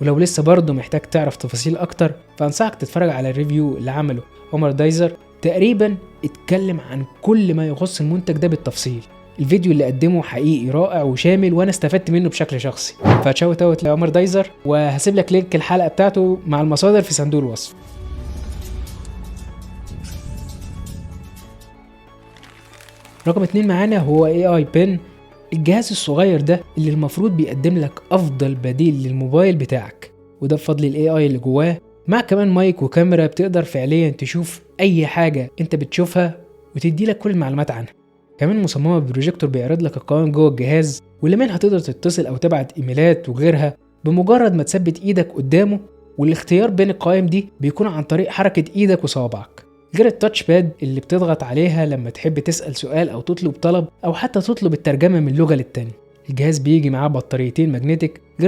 ولو لسه برضه محتاج تعرف تفاصيل اكتر فانصحك تتفرج على الريفيو اللي عمله عمر دايزر، تقريبا اتكلم عن كل ما يخص المنتج ده بالتفصيل. الفيديو اللي قدمه حقيقي رائع وشامل وانا استفدت منه بشكل شخصي. فتشاوت اوت لعمر دايزر، وهسيب لك لينك الحلقه بتاعته مع المصادر في صندوق الوصف. رقم 2 معانا هو AI Pen، الجهاز الصغير ده اللي المفروض بيقدم لك افضل بديل للموبايل بتاعك، وده بفضل ال AI اللي جواه، مع كمان مايك وكاميرا بتقدر فعليا تشوف اي حاجه انت بتشوفها وتدي لك كل المعلومات عنها. كمان مصممه ببروجيكتور بيعرض لك القوائم جوه الجهاز، واللي منها تقدر تتصل او تبعت ايميلات وغيرها بمجرد ما تثبت ايدك قدامه، والاختيار بين القوائم دي بيكون عن طريق حركه ايدك وصوابعك، غير التاتش باد اللي بتضغط عليها لما تحب تسأل سؤال او تطلب طلب او حتى تطلب الترجمه من لغه للتانية. الجهاز بيجي معاه بطاريتين ماجنتيك غير